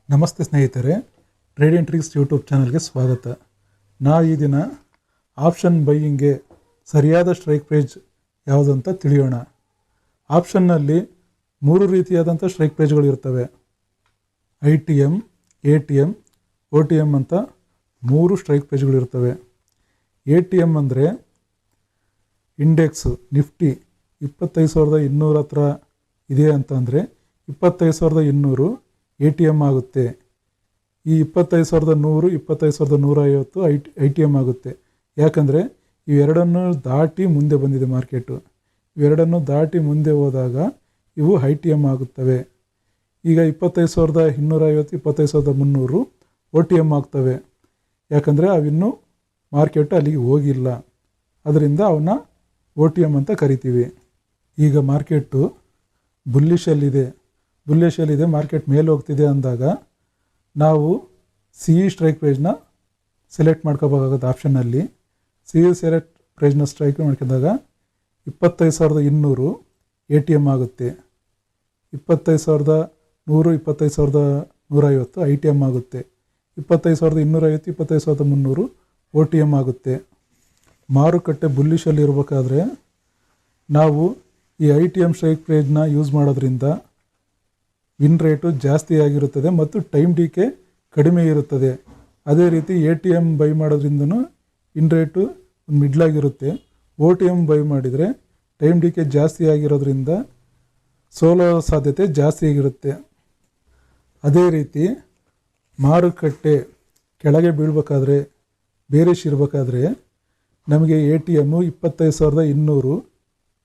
ನಮಸ್ತೆ ಸ್ನೇಹಿತರೆ, trading tricks YouTube ಚಾನಲ್ಗೆ ಸ್ವಾಗತ. ಈ ದಿನ ಆಪ್ಷನ್ ಬೈಯಿಂಗ್ಗೆ ಸರಿಯಾದ ಸ್ಟ್ರೈಕ್ ಪ್ರೈಸ್ ಯಾವುದು ಅಂತ ತಿಳಿಯೋಣ. ಆಪ್ಷನ್ನಲ್ಲಿ 3 ರೀತಿಯಾದಂಥ ಸ್ಟ್ರೈಕ್ ಪ್ರೈಸ್ಗಳು ಇರ್ತವೆ. ITM, ATM, OTM ಅಂತ 3 ಸ್ಟ್ರೈಕ್ ಪ್ರೈಸ್ಗಳು ಇರ್ತವೆ. ATM ಅಂದರೆ ಇಂಡೆಕ್ಸು ನಿಫ್ಟಿ 25,200 ಹತ್ರ ಇದೆ ಅಂತಂದರೆ 25,200 ATM ಆಗುತ್ತೆ. ಈ 25,100, 25,150 ITM ಆಗುತ್ತೆ. ಯಾಕಂದರೆ ಇವೆರಡನ್ನು ದಾಟಿ ಮುಂದೆ ಬಂದಿದೆ ಮಾರ್ಕೆಟು. ಇವೆರಡನ್ನು ದಾಟಿ ಮುಂದೆ ಹೋದಾಗ ಇವು ITM ಆಗುತ್ತವೆ. ಈಗ 25,250, 25,300 OTM ಆಗ್ತವೆ. ಯಾಕಂದರೆ ಅವಿನ್ನೂ ಮಾರ್ಕೆಟು ಅಲ್ಲಿಗೆ ಹೋಗಿಲ್ಲ, ಅದರಿಂದ ಅವನ್ನ OTM ಅಂತ ಕರಿತೀವಿ. ಈಗ ಮಾರ್ಕೆಟು ಬುಲ್ಲಿಶಲ್ಲಿದೆ, ಮಾರ್ಕೆಟ್ ಮೇಲೆ ಹೋಗ್ತಿದೆ ಅಂದಾಗ ನಾವು CE ಸ್ಟ್ರೈಕ್ ಪ್ರೈಸ್ನ ಸೆಲೆಕ್ಟ್ ಮಾಡ್ಕೋಬೇಕಾಗುತ್ತೆ. ಆಪ್ಷನ್ನಲ್ಲಿ CE ಸೆಲೆಕ್ಟ್ ಪ್ರೈಸ್ನ ಸ್ಟ್ರೈಕ್ ಮಾಡ್ಕೊಂಡಾಗ 25,200 ATM ಆಗುತ್ತೆ, 25,100, 25,150 ITM ಆಗುತ್ತೆ, 25,250, 25,300 OTM ಆಗುತ್ತೆ. ಮಾರುಕಟ್ಟೆ ಬುಲ್ಲಿಶಲ್ಲಿ ಇರಬೇಕಾದ್ರೆ ನಾವು ಈ ITM ಸ್ಟ್ರೈಕ್ ಪ್ರೈಸ್ನ ಯೂಸ್ ಮಾಡೋದ್ರಿಂದ ವಿನ್ ರೇಟು ಜಾಸ್ತಿ ಆಗಿರುತ್ತದೆ ಮತ್ತು ಟೈಮ್ ಡಿಕೆ ಕಡಿಮೆ ಇರುತ್ತದೆ. ಅದೇ ರೀತಿ ATM ಬೈ ಮಾಡೋದ್ರಿಂದನೂ ವಿನ್ ರೇಟು ಮಿಡ್ಲಾಗಿರುತ್ತೆ. OTM ಬೈ ಮಾಡಿದರೆ ಟೈಮ್ ಡಿಕೆ ಜಾಸ್ತಿ ಆಗಿರೋದ್ರಿಂದ ಸೋಲೋ ಸಾಧ್ಯತೆ ಜಾಸ್ತಿ ಆಗಿರುತ್ತೆ. ಅದೇ ರೀತಿ ಮಾರುಕಟ್ಟೆ ಕೆಳಗೆ ಬೀಳಬೇಕಾದ್ರೆ, ಬೇರಿಶ್ ಇರಬೇಕಾದ್ರೆ ನಮಗೆ ATM 25,200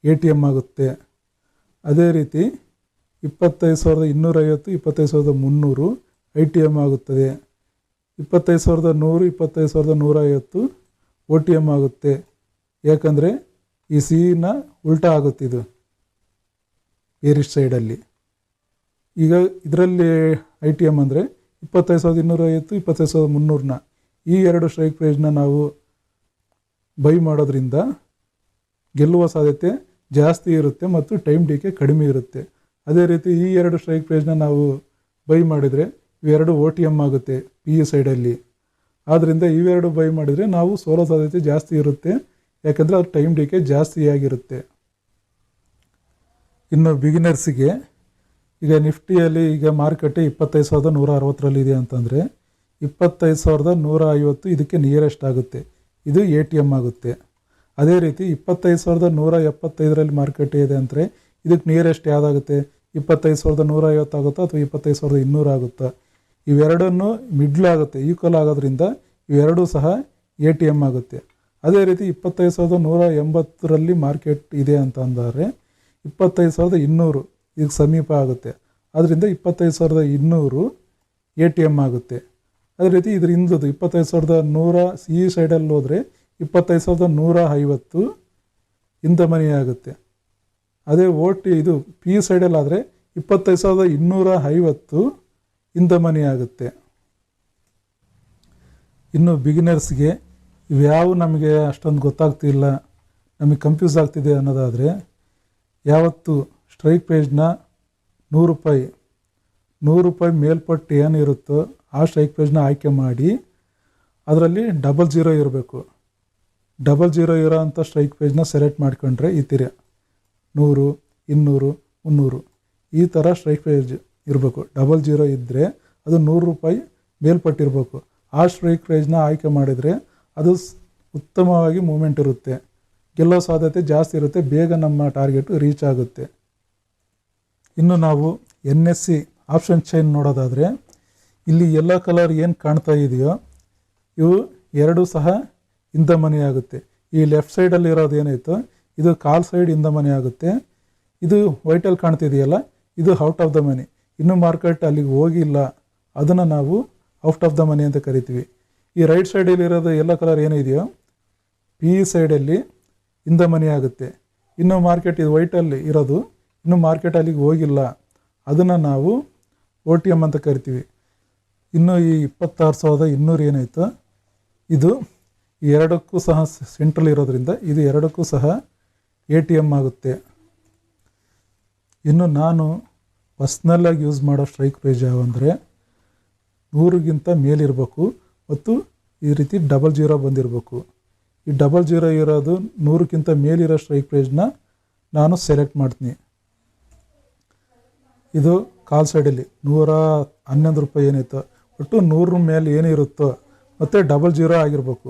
ATM ಆಗುತ್ತೆ. ಅದೇ ರೀತಿ 25,250, 25,300 ITM ಆಗುತ್ತದೆ. 25,100, 25,150 OTM ಆಗುತ್ತೆ. ಯಾಕಂದರೆ ಈ CEನ ಉಲ್ಟಾ ಆಗುತ್ತೆ, ಇದು ಬೇರಿಶ್ ಸೈಡಲ್ಲಿ. ಈಗ ಇದರಲ್ಲಿ ITM ಅಂದರೆ 25,250, 25,300ನ ಈ ಎರಡು ಸ್ಟ್ರೈಕ್ ಪ್ರೈಸ್ನ ನಾವು ಬೈ ಮಾಡೋದ್ರಿಂದ ಗೆಲ್ಲುವ ಸಾಧ್ಯತೆ ಜಾಸ್ತಿ ಇರುತ್ತೆ ಮತ್ತು ಟೈಮ್ ಡಿಕೆ ಕಡಿಮೆ ಇರುತ್ತೆ. ಅದೇ ರೀತಿ ಈ ಎರಡು ಸ್ಟ್ರೈಕ್ ಪ್ರೈಸ್ನ ನಾವು ಬೈ ಮಾಡಿದರೆ ಇವೆರಡು OTM ಆಗುತ್ತೆ PE ಸೈಡಲ್ಲಿ. ಆದ್ದರಿಂದ ಇವೆರಡು ಬೈ ಮಾಡಿದರೆ ನಾವು ಸೋಲೋ ಸಾಧ್ಯತೆ ಜಾಸ್ತಿ ಇರುತ್ತೆ, ಯಾಕಂದರೆ ಅದು ಟೈಮ್ ಡಿಕೆ ಜಾಸ್ತಿ ಆಗಿರುತ್ತೆ. ಇನ್ನು ಬಿಗಿನರ್ಸಿಗೆ ಈಗ ನಿಫ್ಟಿಯಲ್ಲಿ ಈಗ ಮಾರುಕಟ್ಟೆ 25,160 ಇದೆ ಅಂತಂದರೆ 25,150 ಇದಕ್ಕೆ ನಿಯರೆಸ್ಟ್ ಆಗುತ್ತೆ, ಇದು ATM ಆಗುತ್ತೆ. ಅದೇ ರೀತಿ 25,175 ಮಾರ್ಕೆಟ್ ಇದೆ ಅಂದರೆ ಇದಕ್ಕೆ ನಿಯರೆಸ್ಟ್ ಯಾವುದಾಗುತ್ತೆ, 25,150 ಆಗುತ್ತಾ ಅಥವಾ 25,200 ಆಗುತ್ತಾ. ಇವೆರಡನ್ನು ಮಿಡ್ಲ್ ಆಗುತ್ತೆ, ಈಕ್ವಲ್ ಆಗೋದ್ರಿಂದ ಇವೆರಡೂ ಸಹ ATM ಆಗುತ್ತೆ. ಅದೇ ರೀತಿ 25,180 ಮಾರ್ಕೆಟ್ ಇದೆ ಅಂತ ಅಂದರೆ 25,200 ಇದಕ್ಕೆ ಸಮೀಪ ಆಗುತ್ತೆ, ಅದರಿಂದ 25,200 ATM ಆಗುತ್ತೆ. ಅದೇ ರೀತಿ ಇದ್ರ ಹಿಂದದು 25,100 CE ಸೈಡಲ್ಲಿ ಹೋದರೆ 25,150 ಇಂದ ಮನಿ ಆಗುತ್ತೆ. ಅದೇ ಇದು PE ಸೈಡಲ್ಲಿ ಆದರೆ 25,250 ಇಂದ ಮನಿ ಆಗುತ್ತೆ. ಇನ್ನು ಬಿಗಿನರ್ಸ್ಗೆ ಇವ್ಯಾವು ನಮಗೆ ಅಷ್ಟೊಂದು ಗೊತ್ತಾಗ್ತಿಲ್ಲ, ನಮಗೆ ಕನ್ಫ್ಯೂಸ್ ಆಗ್ತಿದೆ ಅನ್ನೋದಾದರೆ ಯಾವತ್ತು ಸ್ಟ್ರೈಕ್ ಪ್ರೈಸ್ನ ₹100 ಮೇಲ್ಪಟ್ಟು ಏನಿರುತ್ತೋ ಆ ಸ್ಟ್ರೈಕ್ ಪ್ರೈಸ್ನ ಆಯ್ಕೆ ಮಾಡಿ ಅದರಲ್ಲಿ 00 ಇರಬೇಕು. 00 ಇರೋ ಅಂಥ ಸ್ಟ್ರೈಕ್ ಪ್ರೈಸ್ನ ಸೆಲೆಕ್ಟ್ ಮಾಡ್ಕೊಂಡ್ರೆ ಈ ಥರ 100, 200, 300 ಈ ಥರ ಸ್ಟ್ರೈಕ್ ಪ್ರೈಸ್ ಇರಬೇಕು. 00 ಇದ್ದರೆ ಅದು ₹100 ಮೇಲ್ಪಟ್ಟಿರಬೇಕು. ಆ ಸ್ಟ್ರೈಕ್ ಪ್ರೈಸ್ನ ಆಯ್ಕೆ ಮಾಡಿದರೆ ಅದು ಉತ್ತಮವಾಗಿ ಮೂಮೆಂಟ್ ಇರುತ್ತೆ, ಗೆಲ್ಲೋ ಸಾಧ್ಯತೆ ಜಾಸ್ತಿ ಇರುತ್ತೆ, ಬೇಗ ನಮ್ಮ ಟಾರ್ಗೆಟು ರೀಚ್ ಆಗುತ್ತೆ. ಇನ್ನು ನಾವು NSE ಆಪ್ಷನ್ ಚೈನ್ ನೋಡೋದಾದರೆ ಇಲ್ಲಿ ಯೆಲ್ಲೋ ಕಲರ್ ಏನು ಕಾಣ್ತಾ ಇದೆಯೋ ಇವು ಎರಡೂ ಸಹ ಇಂದ ಮನಿ ಆಗುತ್ತೆ. ಈ ಲೆಫ್ಟ್ ಸೈಡಲ್ಲಿ ಇರೋದು ಏನಾಯಿತು ಇದು ಕಾಲ್ ಸೈಡ್ ಇಂದ ಮನಿ ಆಗುತ್ತೆ. ಇದು ವೈಟಲ್ಲಿ ಕಾಣ್ತಿದೆಯಲ್ಲ ಇದು ಔಟ್ ಆಫ್ ದ ಮನಿ, ಇನ್ನೂ ಮಾರ್ಕೆಟ್ ಅಲ್ಲಿಗೆ ಹೋಗಿಲ್ಲ, ಅದನ್ನು ನಾವು ಔಟ್ ಆಫ್ ದ ಮನಿ ಅಂತ ಕರಿತೀವಿ. ಈ ರೈಟ್ ಸೈಡಲ್ಲಿ ಇರೋದು ಯೆಲ್ಲೋ ಕಲರ್ ಏನಿದೆಯೋ PE ಸೈಡಲ್ಲಿ ಇಂದ ಮನಿ ಆಗುತ್ತೆ. ಇನ್ನು ಮಾರ್ಕೆಟ್ ಇದು ವೈಟಲ್ಲಿ ಇರೋದು ಇನ್ನೂ ಮಾರ್ಕೆಟ್ ಅಲ್ಲಿಗೆ ಹೋಗಿಲ್ಲ, ಅದನ್ನು ನಾವು OTM ಅಂತ ಕರಿತೀವಿ. ಇನ್ನು ಈ 26,200 ಏನಾಯಿತು ಇದು ಎರಡಕ್ಕೂ ಸಹ ಸೆಂಟ್ರಲ್ ಇರೋದ್ರಿಂದ ಇದು ಎರಡಕ್ಕೂ ಸಹ ATM ಆಗುತ್ತೆ. ಇನ್ನು ನಾನು ಪರ್ಸ್ನಲ್ಲಾಗಿ ಯೂಸ್ ಮಾಡೋ ಸ್ಟ್ರೈಕ್ ಪ್ರೈಸ್ ಯಾವ ಅಂದರೆ 100ಗಿಂತ ಮೇಲಿರಬೇಕು ಮತ್ತು ಈ ರೀತಿ ಡಬಲ್ ಜೀರೋ ಬಂದಿರಬೇಕು. ಈ ಡಬಲ್ ಜೀರೋ ಇರೋದು 100ಕ್ಕಿಂತ ಮೇಲಿರೋ ಸ್ಟ್ರೈಕ್ ಪ್ರೈಸ್ನ ನಾನು ಸೆಲೆಕ್ಟ್ ಮಾಡ್ತೀನಿ. ಇದು ಕಾಲ್ ಸೈಡಲ್ಲಿ 111 ರೂಪಾಯಿ ಏನಿತ್ತು, ಒಟ್ಟು 100 ಮೇಲೆ ಏನಿರುತ್ತೋ ಮತ್ತು ಡಬಲ್ ಜೀರೋ ಆಗಿರಬೇಕು.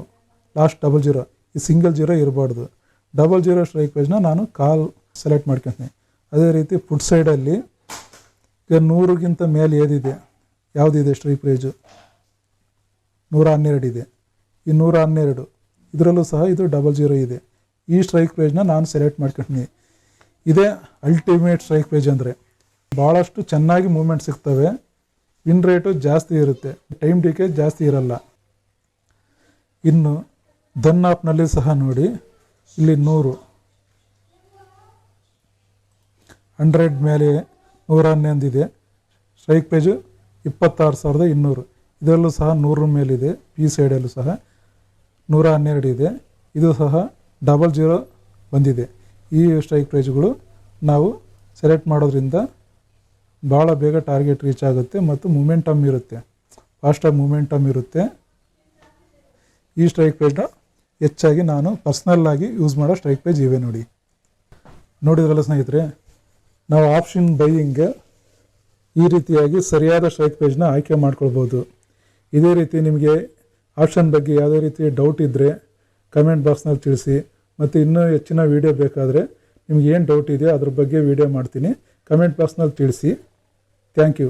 ಲಾಸ್ಟ್ ಡಬಲ್ ಜೀರೋ, ಈ ಸಿಂಗಲ್ ಜೀರೋ ಇರಬಾರ್ದು. ಡಬಲ್ ಜೀರೋ ಸ್ಟ್ರೈಕ್ ಪ್ರೈಸ್ನ ನಾನು ಕಾಲ್ ಸೆಲೆಕ್ಟ್ ಮಾಡ್ಕೊತೀನಿ. ಅದೇ ರೀತಿ ಫುಡ್ ಸೈಡಲ್ಲಿ ಈಗ 100ಗಿಂತ ಮೇಲೆ ಏದಿದೆ, ಯಾವುದಿದೆ ಸ್ಟ್ರೈಕ್ ಪ್ರೈಸು 112 ಇದೆ. ಈ 112 ಇದರಲ್ಲೂ ಸಹ ಇದು ಡಬಲ್ ಜೀರೋ ಇದೆ. ಈ ಸ್ಟ್ರೈಕ್ ಪ್ರೈಸ್ನ ನಾನು ಸೆಲೆಕ್ಟ್ ಮಾಡ್ಕೊತೀನಿ. ಇದೇ ಅಲ್ಟಿಮೇಟ್ ಸ್ಟ್ರೈಕ್ ಪ್ರೈಸ್ ಅಂದರೆ. ಭಾಳಷ್ಟು ಚೆನ್ನಾಗಿ ಮೂಮೆಂಟ್ ಸಿಗ್ತವೆ, ವಿನ್ ರೇಟು ಜಾಸ್ತಿ ಇರುತ್ತೆ, ಟೈಮ್ ಡಿಕೆ ಜಾಸ್ತಿ ಇರಲ್ಲ. ಇನ್ನು ಧನ್ ಆ್ಯಪ್ನಲ್ಲಿ ಸಹ ನೋಡಿ, ಇಲ್ಲಿ 100 ಮೇಲೆ 111 ಇದೆ. Strike price 26,200. ಇದರಲ್ಲೂ ಸಹ 100 ಮೇಲಿದೆ. ಪಿ ಸೈಡಲ್ಲೂ ಸಹ 112 ಇದೆ. ಇದು ಸಹ ಡಬಲ್ ಜೀರೋ ಬಂದಿದೆ. ಈ ಸ್ಟ್ರೈಕ್ ಪ್ರೈಸ್ಗಳು ನಾವು ಸೆಲೆಕ್ಟ್ ಮಾಡೋದ್ರಿಂದ ಭಾಳ ಬೇಗ ಟಾರ್ಗೆಟ್ ರೀಚ್ ಆಗುತ್ತೆ ಮತ್ತು ಮೂಮೆಂಟಮ್ ಇರುತ್ತೆ, ಫಾಸ್ಟಾಗಿ ಮೂಮೆಂಟಮ್ ಇರುತ್ತೆ. ಈ ಸ್ಟ್ರೈಕ್ ಪ್ರೈಸ್ನ ಹೆಚ್ಚಾಗಿ ನಾನು ಪರ್ಸ್ನಲ್ಲಾಗಿ ಯೂಸ್ ಮಾಡೋ ಸ್ಟ್ರೈಕ್ ಪ್ರೈಸ್ ಇವೆ. ನೋಡಿದ್ರಲ್ಲ ಸ್ನೇಹಿತರೆ, ನಾವು ಆಪ್ಷನ್ ಬೈಯಿಂಗ್ಗೆ ಈ ರೀತಿಯಾಗಿ ಸರಿಯಾದ ಸ್ಟ್ರೈಕ್ ಪ್ರೈಸ್ನ ಆಯ್ಕೆ ಮಾಡ್ಕೊಳ್ಬೋದು. ಇದೇ ರೀತಿ ನಿಮಗೆ ಆಪ್ಷನ್ ಬಗ್ಗೆ ಯಾವುದೇ ರೀತಿ ಡೌಟ್ ಇದ್ದರೆ ಕಮೆಂಟ್ ಬಾಕ್ಸ್ನಲ್ಲಿ ತಿಳಿಸಿ. ಮತ್ತು ಇನ್ನೂ ಹೆಚ್ಚಿನ ವೀಡಿಯೋ ಬೇಕಾದರೆ ನಿಮ್ಗೆ ಏನು ಡೌಟ್ ಇದೆಯೋ ಅದ್ರ ಬಗ್ಗೆ ವೀಡಿಯೋ ಮಾಡ್ತೀನಿ, ಕಮೆಂಟ್ ಬಾಕ್ಸ್ನಲ್ಲಿ ತಿಳಿಸಿ. Thank you.